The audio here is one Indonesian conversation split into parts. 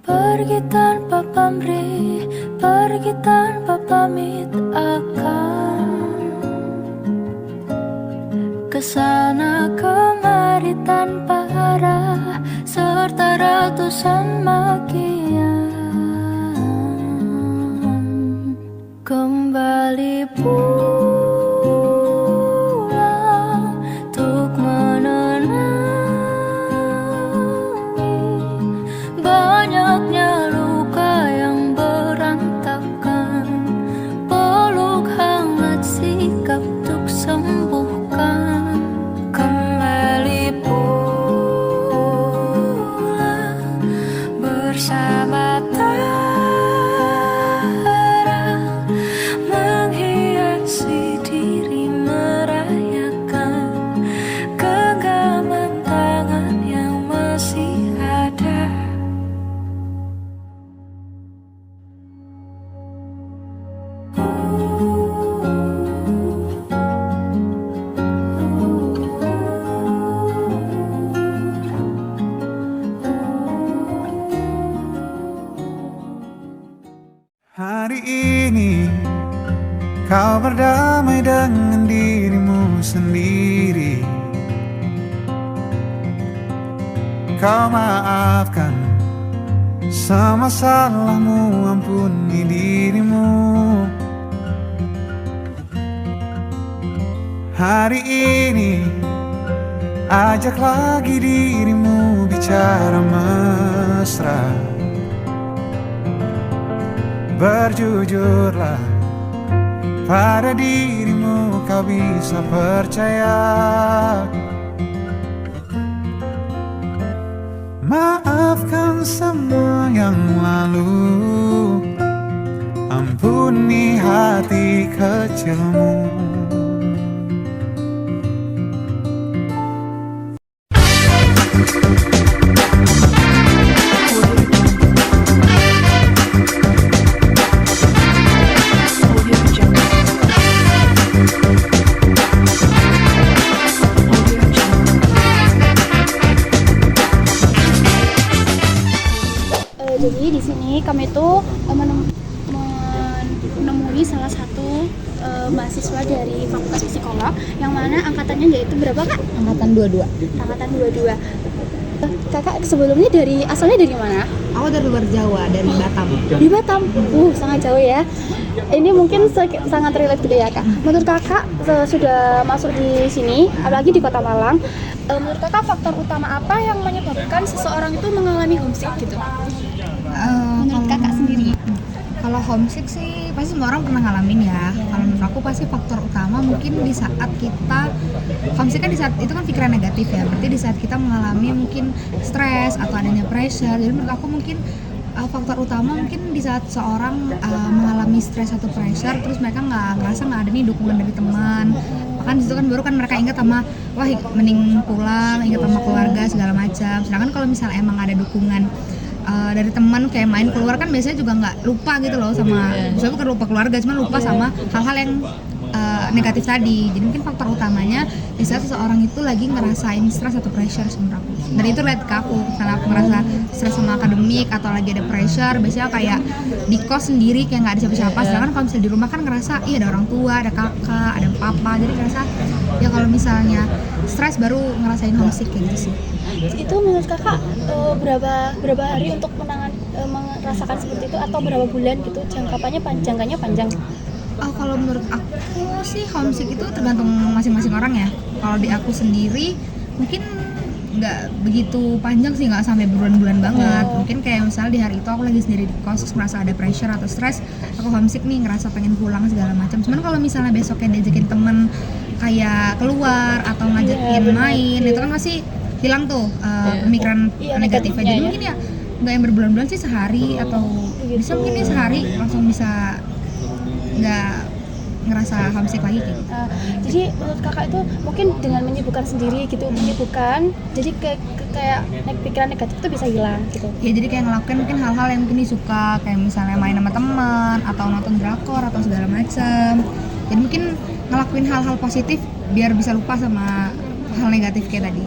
Pergi tanpa pamrih, pergi tanpa pamit, akan kesana kemari tanpa arah, serta ratusan makian. Kembali pulang untuk menenangi banyaknya luka yang berantakan. Peluk hangat sikap untuk sembuhkan. Kembali pulang bersama menghiasi diri, merayakan genggaman tangan yang masih ada. Hari ini kau berdamai dengan dirimu sendiri. Kau maafkan semua salahmu, ampuni dirimu. Hari ini ajak lagi dirimu bicara mesra. Berjujurlah pada dirimu, kau bisa percaya. Maafkan semua yang lalu, ampuni hati kecilmu. Jadi di sini kami tuh menemui salah satu mahasiswa dari Fakultas Psikolog yang mana angkatannya yaitu berapa, Kak? Angkatan 22. Angkatan 22. Kakak sebelumnya asalnya dari mana? Aku dari luar Jawa, dari Batam. Di Batam. Sangat jauh ya. Ini mungkin sangat relate gitu ya, Kak. Menurut Kakak sudah masuk di sini, apalagi di Kota Malang, menurut Kakak faktor utama apa yang menyebabkan seseorang itu mengalami homesick gitu? Menurut Kakak sendiri? Kalau homesick sih pasti semua orang pernah ngalamin ya. Kalau menurut aku pasti faktor utama mungkin di saat kita homesick kan, di saat itu kan pikiran negatif ya. Berarti di saat kita mengalami mungkin stres atau adanya pressure. Jadi menurut aku mungkin faktor utama mungkin di saat seorang mengalami stres atau pressure, terus mereka ngerasa nggak ada nih dukungan dari teman. Bahkan disitu kan baru kan mereka ingat sama, wah mending pulang, ingat sama keluarga segala macam. Sedangkan kalau misalnya emang ada dukungan dari teman kayak main keluar, kan biasanya juga nggak lupa gitu loh sama, misalnya bukan lupa keluarga, cuma lupa sama hal-hal yang negatif tadi. Jadi mungkin faktor utamanya di saat seseorang itu lagi ngerasain stres atau pressure menurut aku. Dan itu relate ke aku, karena aku ngerasa stres sama akademik atau lagi ada pressure, biasanya kayak di kos sendiri kayak nggak ada siapa-siapa. Sedangkan kalau misalnya di rumah kan ngerasa iya ada orang tua, ada kakak, ada papa, jadi ngerasa ya kalau misalnya stres baru ngerasain homesick kayak gitu sih. Itu menurut Kakak berapa hari untuk merasakan seperti itu, atau berapa bulan gitu? Jangkanya panjang? Kalau menurut aku sih homesick itu tergantung masing-masing orang ya. Kalau di aku sendiri mungkin nggak begitu panjang sih, nggak sampai bulan-bulan banget. Mungkin kayak misalnya di hari itu aku lagi sendiri di kos, terus merasa ada pressure atau stres, aku homesick nih, ngerasa pengen pulang segala macam. Cuman kalau misalnya besoknya diajakin temen kayak keluar atau ngajakin main, itu kan masih hilang tuh pemikiran negatifnya. Jadi mungkin ya nggak yang berbulan-bulan sih, sehari atau bisa mungkin ya sehari langsung bisa nggak ngerasa homesick lagi gitu. Jadi menurut Kakak itu mungkin dengan menyibukkan sendiri gitu, jadi kayak pikiran negatif itu bisa hilang gitu. Ya jadi kayak ngelakuin mungkin hal-hal yang mungkin disuka, kayak misalnya main sama teman atau nonton drakor atau segala macam. Jadi mungkin ngelakuin hal-hal positif biar bisa lupa sama hal negatif kayak tadi.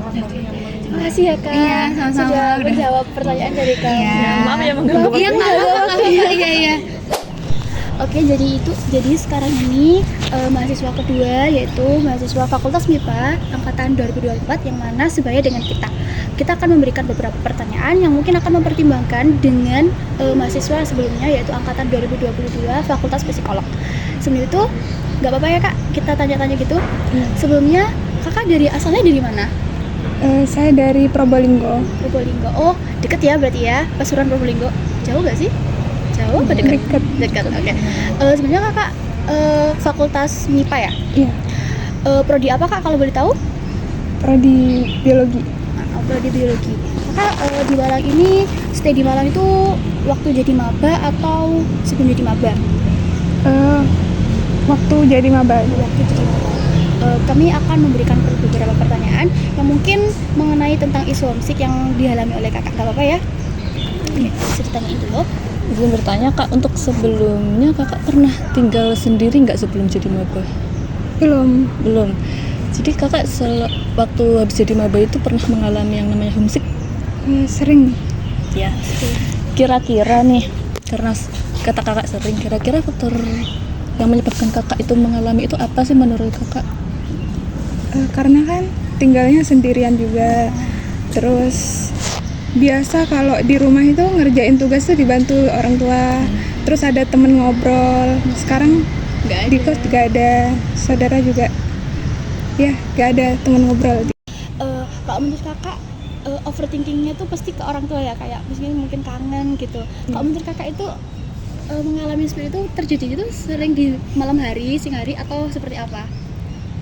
Makasih ya kak. Iya, sama-sama. Sudah Udah. menjawab pertanyaan dari kak. Iya. Maaf ya mengganggu. Iya nggak apa-apa. Iya. Oke, jadi sekarang ini mahasiswa kedua yaitu mahasiswa Fakultas MIPA angkatan 2024 yang mana sebaya dengan kita. Kita akan memberikan beberapa pertanyaan yang mungkin akan mempertimbangkan dengan mahasiswa sebelumnya yaitu angkatan 2022 Fakultas Psikolog. Sebelum itu, nggak apa-apa ya kak, kita tanya-tanya gitu. Sebelumnya kakak asalnya dari mana? Saya dari Probolinggo. Probolinggo. Oh, deket ya berarti ya, Pasuruan Probolinggo. Jauh nggak sih? Jauh apa dekat? Dekat. Oke. Sebenarnya kakak Fakultas MIPA ya? Iya, Prodi apa kak kalau boleh tahu? prodi biologi. Prodi biologi. Kakak di Malang ini stay di Malang itu waktu jadi maba atau sebelum jadi maba? Waktu jadi maba. Waktu jadi maba. Kami akan memberikan beberapa pertanyaan yang mungkin mengenai tentang isu homesick yang dialami oleh kakak. Gak apa-apa ya? Oke, bisa ditanyain dulu. Izin bertanya kak, untuk sebelumnya kakak pernah tinggal sendiri nggak sebelum jadi maba? Belum. Belum. Jadi kakak waktu habis jadi maba itu pernah mengalami yang namanya homesick? Sering. Ya. Kira-kira nih, karena kata kakak sering, kira-kira faktor yang menyebabkan kakak itu mengalami itu apa sih menurut kakak? Karena kan tinggalnya sendirian juga. Terus biasa kalau di rumah itu ngerjain tugas tuh dibantu orang tua. Terus ada temen ngobrol. Sekarang di kos juga ada, saudara juga. Ya, gak ada temen ngobrol. Kalau menurut kakak overthinkingnya tuh pasti ke orang tua ya, kayak mungkin kangen gitu. Kalau menurut kakak itu mengalami seperti itu terjadi itu sering di malam hari, siang hari atau seperti apa?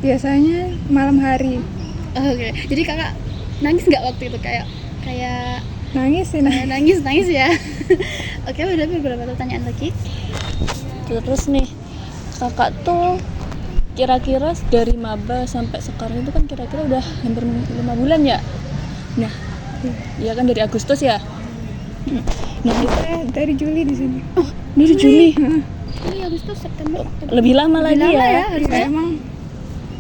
Biasanya malam hari. Oke. Jadi kakak nangis nggak waktu itu kayak Nangis sih. nangis ya? Oke, udah beberapa pertanyaan lagi. Terus nih, kakak tuh kira-kira dari maba sampai sekarang itu kan kira-kira udah hampir 5 bulan ya? Nah, ya kan dari Agustus ya? Nah, Saya dari Juli di sini. dari Juli. Ini Agustus, September, Oktober. Lebih lama lagi lama ya? harusnya. Emang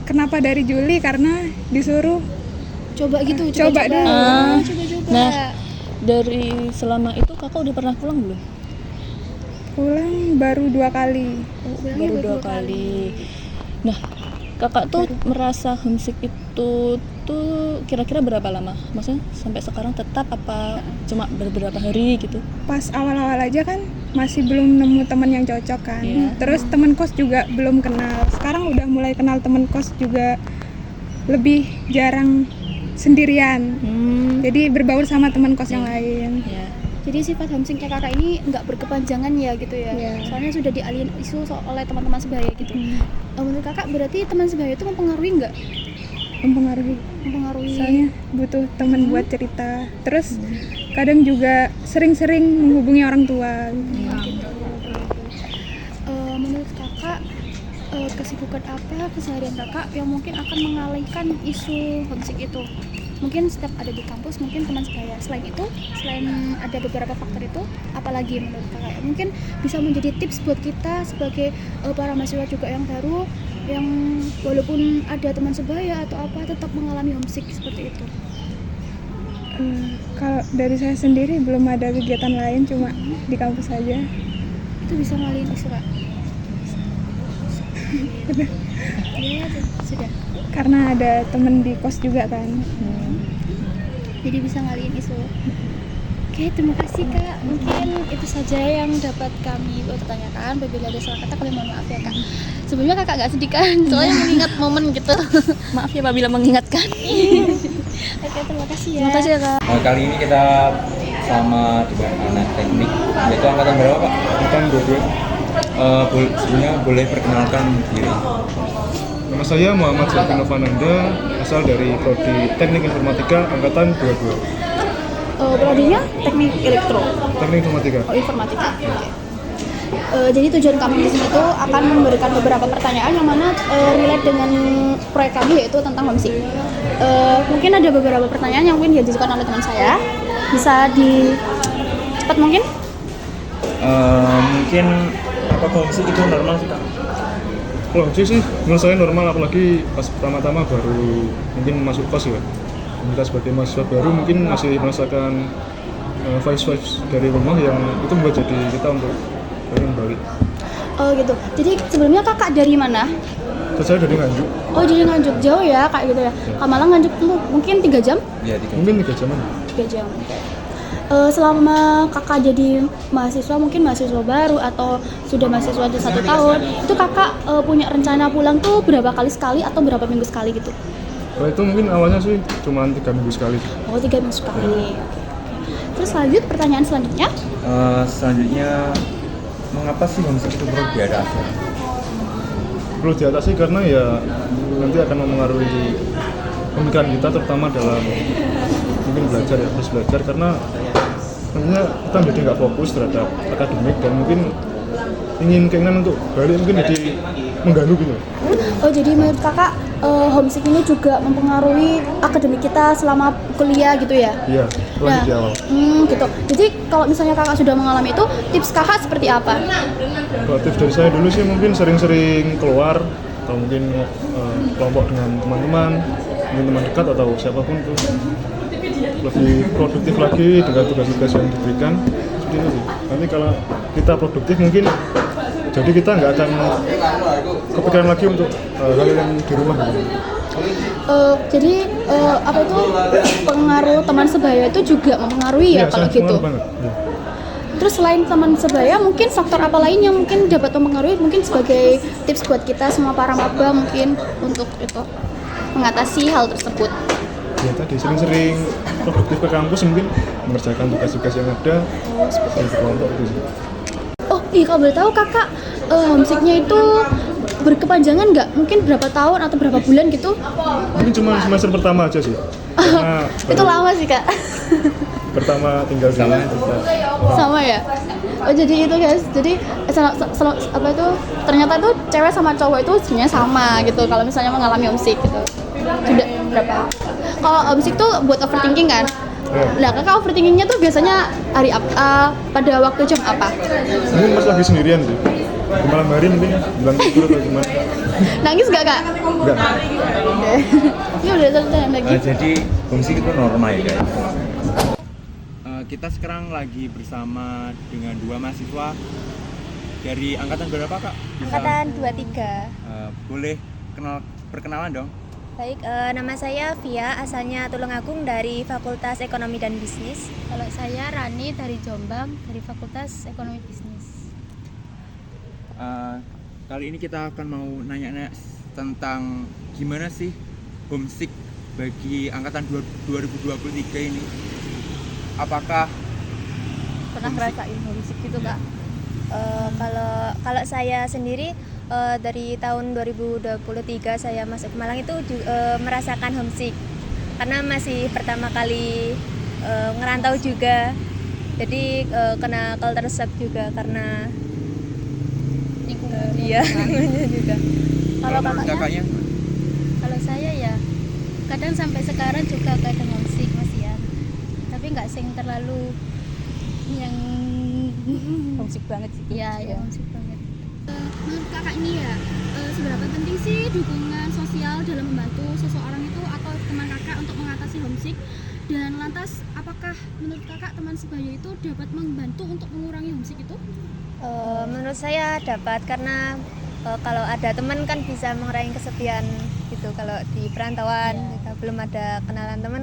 kenapa dari Juli? Karena disuruh Coba gitu, Coba dulu. Coba-coba. Nah, dari selama itu kakak udah pernah pulang belum? pulang baru 2 kali. Pulangnya Baru 2 kali. Nah, kakak tuh merasa homesick itu tuh kira-kira berapa lama? Maksudnya sampai sekarang tetap apa cuma beberapa hari gitu? Pas awal-awal aja kan masih belum nemu teman yang cocok kan. Iya. Terus teman kos juga belum kenal. Sekarang udah mulai kenal teman kos juga, lebih jarang sendirian. Jadi berbaur sama teman kos yang lain. Ya. Jadi sifat homesicknya kakak ini nggak berkepanjangan ya gitu ya? Iya. Soalnya sudah dialih isu oleh teman-teman sebaya gitu. Menurut kakak berarti teman sebaya itu mempengaruhi nggak? Mempengaruhi. Mempengaruhi. Soalnya butuh teman buat cerita. Terus kadang juga sering-sering menghubungi orang tua. Menurut kakak kesibukan apa keseharian kakak yang mungkin akan mengalihkan isu homesick itu? Mungkin setiap ada di kampus mungkin teman sebaya. Selain itu, selain ada beberapa faktor itu, apalagi menurut kakak mungkin bisa menjadi tips buat kita sebagai para mahasiswa juga yang baru, yang walaupun ada teman sebaya atau apa tetap mengalami homesick seperti itu. Kalau dari saya sendiri belum ada kegiatan lain, cuma di kampus saja. Itu bisa ngalihin isu kak? Iya, sudah. Karena ada temen di kos juga kan. Jadi bisa ngalihin isu. Oke, terima kasih kak. Mungkin itu saja yang dapat kami tanyakan. Apabila ada salah kata kami mohon maaf ya kak. Sebelumnya kakak gak sedih kan? Soalnya mengingat momen gitu. Maaf ya apabila mengingatkan. Oke, terima kasih ya. Terima kasih ya kak. Kali ini kita sama dengan anak teknik, yaitu angkatan berapa Pak? Angkatan 22. Sebelumnya boleh perkenalkan diri. Nama saya Muhammad Zaki Novananda, asal dari Prodi Teknik Informatika Angkatan 22. Prodinya teknik elektro. Teknik Informatika. Oh, informatika. Jadi tujuan kami di sini tuh akan memberikan beberapa pertanyaan yang mana relate dengan proyek kami yaitu tentang homesick. Mungkin ada beberapa pertanyaan yang mungkin diajukan oleh teman saya. Bisa di cepat mungkin? Mungkin apa homesick itu normal sih Kak? Kalau sih menurut saya normal, apalagi pas pertama-tama baru mungkin masuk kos ya. kita sebagai mahasiswa baru mungkin masih merasakan vibes dari rumah yang itu membuat jadi kita untuk pengen balik. Oh gitu. Jadi sebelumnya kakak dari mana? Terus saya dari Nganjuk, Oh jadi Nganjuk, jauh ya kak gitu ya. Ke Malang Nganjuk tuh mungkin 3 jam? Iya, 3 mungkin 3 jaman. 3 jam. Selama kakak jadi mahasiswa, mungkin mahasiswa baru atau sudah mahasiswa di 1 tahun, itu kakak punya rencana pulang tuh berapa kali sekali atau berapa minggu sekali gitu? Kalau itu mungkin awalnya sih cuma 3 minggu sekali. Oh 3 minggu sekali. Terus lanjut pertanyaan selanjutnya. Selanjutnya, mengapa sih homesick itu perlu diatasi? Perlu diatasi karena ya nanti akan mempengaruhi pemikiran kita, terutama dalam mungkin belajar ya, terus belajar karena nantinya kita menjadi nggak fokus terhadap akademik dan mungkin keinginan untuk balik mungkin jadi mengganggu gitu. Oh jadi menurut kakak homesick ini juga mempengaruhi akademik kita selama kuliah gitu ya? Iya, Nah, di awal. gitu. Jadi kalau misalnya kakak sudah mengalami itu, tips kakak seperti apa? Kalau tips dari saya dulu sih mungkin sering-sering keluar atau mungkin kelompok dengan teman-teman, mungkin teman dekat atau siapapun tuh lebih produktif lagi dengan tugas-tugas yang diberikan seperti itu sih. Nanti kalau kita produktif mungkin jadi kita nggak akan kepikiran lagi untuk hal yang di rumah. Jadi apa itu pengaruh teman sebaya itu juga mempengaruhi ya kalau sangat gitu. pengaruh banget. Ya. Terus selain teman sebaya, mungkin faktor apa lain yang mungkin dapat mempengaruhi? Mungkin sebagai tips buat kita semua para maba mungkin untuk itu mengatasi hal tersebut. Ya tadi sering-sering produktif ke kampus mungkin mengerjakan tugas-tugas yang ada di kelompok itu sih. Oh iya, kalau boleh tahu kakak homesicknya itu berkepanjangan nggak? Mungkin berapa tahun atau berapa bulan gitu? Mungkin cuma semester pertama aja sih. Karena Itu lama sih kak. pertama tinggal di sana. Sama ya. Oh jadi itu guys. Jadi apa itu ternyata tuh cewek sama cowok itu sebenarnya sama gitu. Kalau misalnya mengalami homesick gitu. Sudah berapa? Kalau homesick tuh buat overthinking kan? Nah kakak overthinkingnya tuh biasanya hari pada waktu jam apa? Mungkin pas lagi sendirian sih. Di malam hari mungkin bilang tidur atau gimana. Nangis gak kak? Enggak. Ini udah selesai lagi. Jadi homesick itu normal ya guys. Kita sekarang lagi bersama dengan 2 mahasiswa dari angkatan berapa kak? Angkatan 23. Boleh perkenalan dong? Baik, nama saya Via, asalnya Tulungagung dari Fakultas Ekonomi dan Bisnis. Kalau saya Rani dari Jombang, dari Fakultas Ekonomi Bisnis. Kali ini kita akan mau nanya-nanya tentang gimana sih homesick bagi angkatan 2023 ini. Apakah Pernah ngerasain homesick gitu kak? Kalau saya sendiri dari tahun 2023 saya masuk ke Malang itu merasakan homesick karena masih pertama kali ngerantau juga, jadi kena culture shock juga karena lingkungannya juga. Kalau kakaknya? Kalau saya ya kadang sampai sekarang juga kadang homesick masih ya, tapi nggak sing terlalu yang Homesick banget sih. ya homesick banget. Menurut kakak ini ya, seberapa penting sih dukungan sosial dalam membantu seseorang itu atau teman kakak untuk mengatasi homesick? Dan lantas, apakah menurut kakak teman sebaya itu dapat membantu untuk mengurangi homesick itu? Menurut saya dapat, karena kalau ada teman kan bisa mengurangi kesepian gitu. Kalau di perantauan kita belum ada kenalan teman.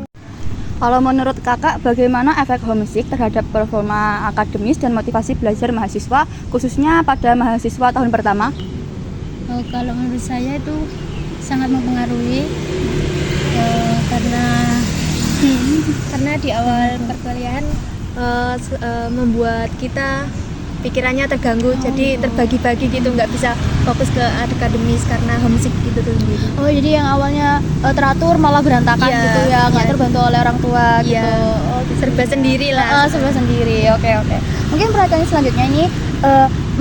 Kalau menurut kakak, bagaimana efek homesick terhadap performa akademis dan motivasi belajar mahasiswa, khususnya pada mahasiswa tahun pertama? Kalau menurut saya itu sangat mempengaruhi Karena di awal perkuliahan membuat kita pikirannya terganggu, jadi terbagi-bagi gitu, nggak bisa fokus ke akademis karena homesick gitu tuh sendiri. Oh jadi yang awalnya teratur malah berantakan gitu ya, nggak terbantu oleh orang tua gitu. Oh, gitu. Serba sendiri lah. Serba sendiri, oke. Mungkin pertanyaan selanjutnya ini,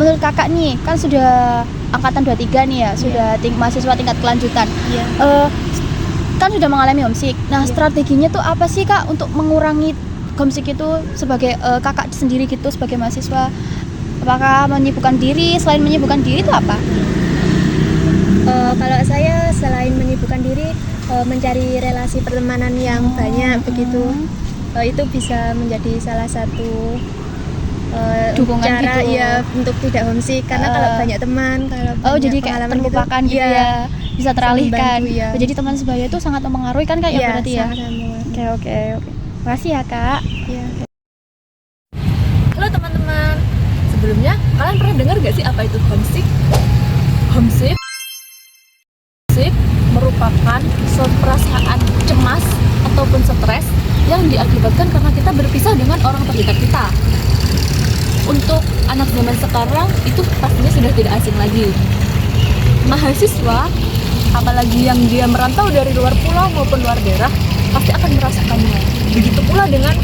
menurut kakak nih, kan sudah angkatan 23 nih ya, sudah mahasiswa tingkat kelanjutan. Kan sudah mengalami homesick. Nah strateginya tuh apa sih kak untuk mengurangi homesick itu sebagai kakak sendiri gitu sebagai mahasiswa? Apakah menyibukkan diri? Selain menyibukkan diri itu apa? Kalau saya selain menyibukkan diri, mencari relasi pertemanan yang banyak begitu. Itu bisa menjadi salah satu Dukungan cara gitu. ya untuk tidak homesick karena kalau banyak teman, kalau Oh, banyak jadi kayak pengalaman terlupakan gitu, iya, ya. Bisa teralihkan. membantu, ya. Oh, jadi teman sebaya itu sangat mempengaruhi kan Kak ya Iya, berarti ya. sangat mempengaruhi. Oke. Makasih ya Kak. Iya. Halo teman-teman, sebelumnya kalian pernah dengar gak sih apa itu homesick? Homesick merupakan suatu perasaan cemas ataupun stres yang diakibatkan karena kita berpisah dengan orang terdekat kita. Untuk anak zaman sekarang itu pastinya sudah tidak asing lagi. Mahasiswa, apalagi yang dia merantau dari luar pulau maupun luar daerah, pasti akan merasakannya. Begitu pula dengan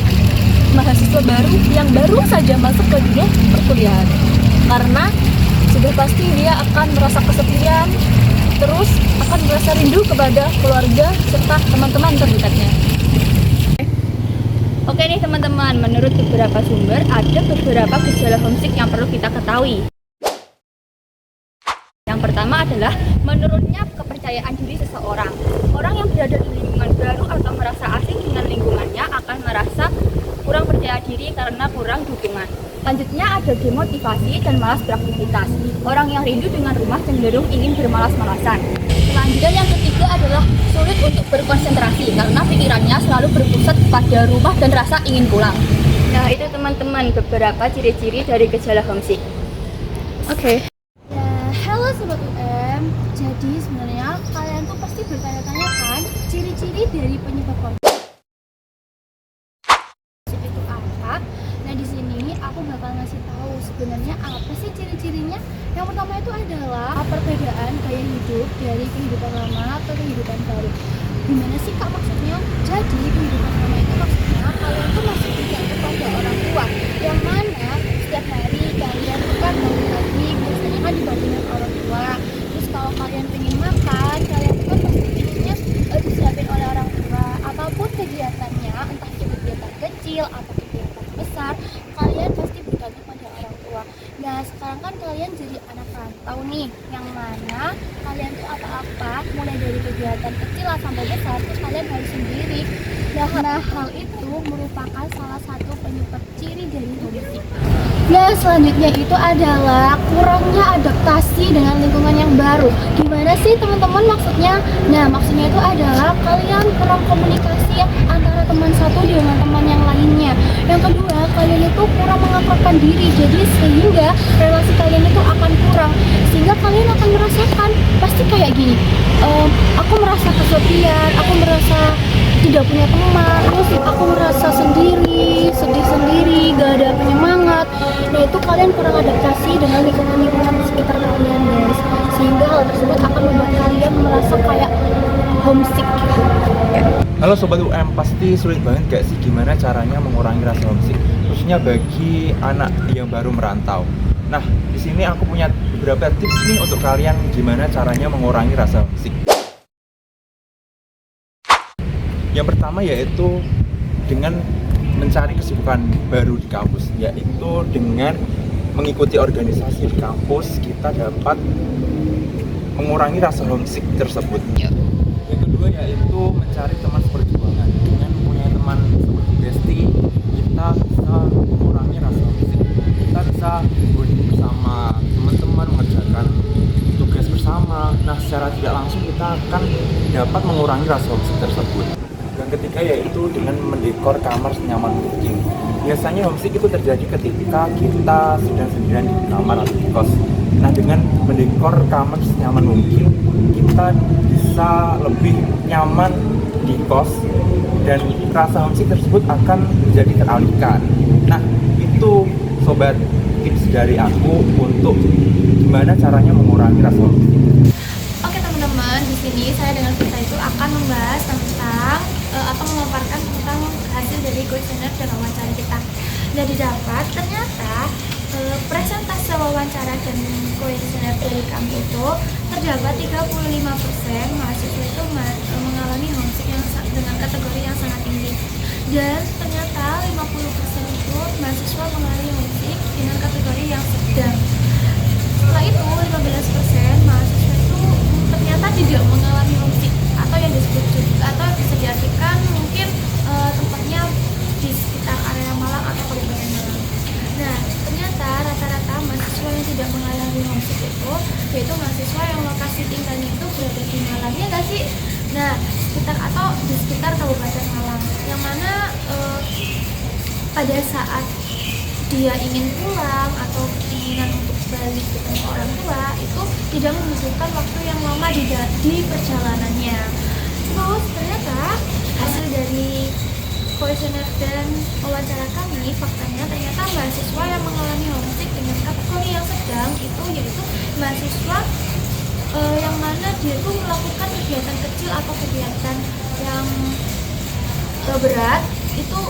mahasiswa baru yang baru saja masuk ke dunia perkuliahan, karena sudah pasti dia akan merasa kesepian, terus akan merasa rindu kepada keluarga serta teman-teman terdekatnya. Oke nih teman-teman, menurut beberapa sumber ada beberapa gejala homesick yang perlu kita ketahui. Yang pertama adalah menurunnya kepercayaan diri seseorang. Orang yang berada di lingkungan baru atau merasa asing dengan lingkungannya akan merasa kurang percaya diri karena kurang dukungan. Selanjutnya ada demotivasi dan malas beraktivitas. Orang yang rindu dengan rumah cenderung ingin bermalas-malasan. Selanjutnya yang ketiga adalah sulit untuk berkonsentrasi karena pikirannya selalu berpusat pada rumah dan rasa ingin pulang. Nah, itu teman-teman beberapa ciri-ciri dari gejala homesick. Oke. Ya, halo Sobat UM. Jadi sebenarnya kalian tuh pasti bertanya-tanya kan ciri-ciri dari penyebab homesick itu apa? Nah, di sini aku bakal ngasih tahu sebenarnya apa sih ciri-cirinya. Yang pertama itu adalah perbedaan gaya hidup dari kehidupan lama ke kehidupan baru. Gimana sih Kak maksudnya? Jadi kehidupan lama itu maksudnya kalian tuh masih bergantung kepada orang tua, yang mana setiap hari kalian tuh kan bangun pagi biasanya kan dibantu dengan orang tua. Terus kalau kalian pengen makan, kalian tuh kan pasti pengennya disiapin oleh orang tua. Apapun kegiatannya, entah itu kegiatan kecil atau kegiatan besar, kalian pasti bergantung pada orang tua. Nah, sekarang kan kalian jadi anak rantau nih, yang mana kalian tuh apa-apa mulai dari kegiatan kecil sampai besar tuh kalian harus sendiri. Nah, hal itu merupakan salah satu penyebab ciri dari homesick. Nah, selanjutnya itu adalah kurangnya adaptasi dengan lingkungan yang baru. Gimana sih teman-teman maksudnya? Nah, maksudnya itu adalah kalian kurang komunikasi antara teman satu dengan teman yang lainnya. Yang kedua, kalian itu kurang mengakrabkan diri. Jadi sehingga relasi kalian itu akan kurang. Sehingga kalian akan merasakan pasti kayak gini. Aku merasa kesepian, aku merasa tidak punya teman, terus aku merasa sendiri, sedih sendiri, gak ada penyemangat. Nah, itu kalian kurang adaptasi dengan lingkungan-lingkungan sekitar kalian, guys. Sehingga hal tersebut akan membuat kalian merasa kayak homesick gitu. Halo Sobat UM, pasti sulit banget gak sih gimana caranya mengurangi rasa homesick, khususnya bagi anak yang baru merantau. Nah, di sini aku punya beberapa tips nih untuk kalian gimana caranya mengurangi rasa homesick. Yang pertama yaitu dengan mencari kesibukan baru di kampus, yaitu dengan mengikuti organisasi di kampus kita dapat mengurangi rasa homesick tersebut. Yang kedua yaitu mencari teman seperjuangan. Dengan mempunyai teman seperti bestie, kita bisa mengurangi rasa homesick. Kita bisa bonding bersama teman-teman, mengerjakan tugas bersama. Nah, secara tidak langsung kita akan dapat mengurangi rasa homesick tersebut. Yang ketiga yaitu dengan mendekor kamar senyaman mungkin. Biasanya homesick itu terjadi ketika kita sedang sendirian di kamar atau di kos. Nah, dengan mendekor kamar senyaman mungkin, kita bisa lebih nyaman di kos dan rasa homesick tersebut akan menjadi teralihkan. Nah, itu sobat tips dari aku untuk gimana caranya mengurangi rasa homesick. Oke teman-teman, di sini saya dengan kita itu akan membahas tentang atau memaparkan tentang hasil dari kuesioner dan wawancara kita. Dan didapat ternyata presentase wawancara dan kuesioner dari kami itu terdapat 35% mahasiswa itu mengalami homesick yang dengan kategori yang sangat tinggi. Dan ternyata 50% itu mahasiswa mengalami homesick dengan kategori yang sedang. Setelah itu 15% mahasiswa itu ternyata tidak mengalami homesick atau yang disebut mahasiswa yang tidak mengalami homesick itu yaitu mahasiswa yang lokasi tinggalnya itu berada di Malang, ya nggak sih? Nah, di sekitar Kabupaten Malang, yang mana pada saat dia ingin pulang atau keinginan untuk balik ketemu orang tua itu tidak membutuhkan waktu yang lama di perjalanannya. Terus ternyata hasil dari kuesioner dan wawancara kami, faktanya ternyata mahasiswa yang mengalami homesick dengan kategori yang sedang itu yaitu mahasiswa yang mana dia tuh melakukan kegiatan kecil atau kegiatan yang berat itu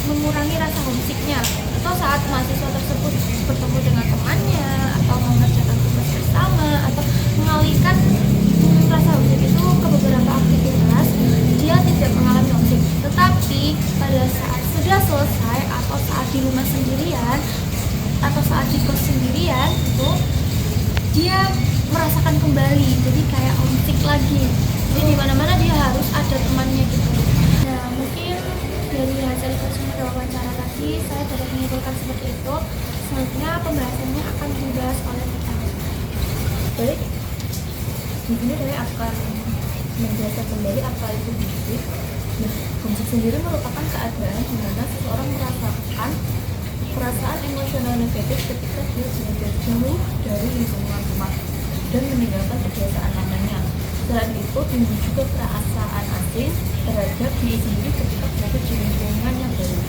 mengurangi rasa homesicknya, atau saat mahasiswa tersebut bertemu dengan temannya atau mengerjakan tugas bersama atau mengalihkan rasa homesick itu ke beberapa aktivitas, dia tidak mengalami homesick. Tetapi pada saat sudah selesai atau saat di rumah sendirian atau saat di kos sendirian itu dia merasakan kembali, jadi kayak homesick lagi. Jadi di mana-mana dia harus ada temannya gitu. Nah, mungkin dari hasil kuesioner wawancara tadi saya dapat menyimpulkan seperti itu. Selanjutnya pembahasannya akan dibahas oleh kita. Baik, di sini saya akan menjelaskan kembali apa itu homesick. Nah, homesick sendiri merupakan keadaan di mana seseorang merasakan perasaan emosional negatif ketika dia berada jauh dari lingkungan rumah dan meninggalkan kebiasaan lamanya. Selain itu, timbul juga perasaan asing terhadap diri sendiri ketika berada di lingkungan yang baru.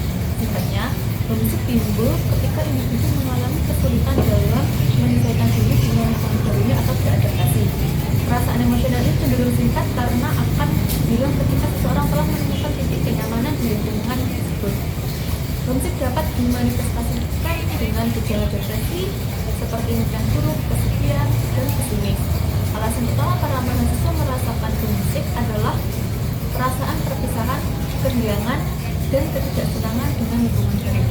Singkatnya, homesick timbul ketika individu mengalami kesulitan dalam menyesuaikan diri dengan lingkungan barunya atau beradaptasi. Perasaan emosional ini cenderung singkat karena akan hilang ketika seseorang telah menemukan titik kenyamanan di lingkungan tersebut. Homesick dapat dimanifestasikan dengan gejala depresi seperti impian buruk, kesepian, dan pesimis. Alasan utama para mahasiswa merasakan homesick adalah perasaan perpisahan, kehilangan, dan ketidaksenangan dengan lingkungan baru.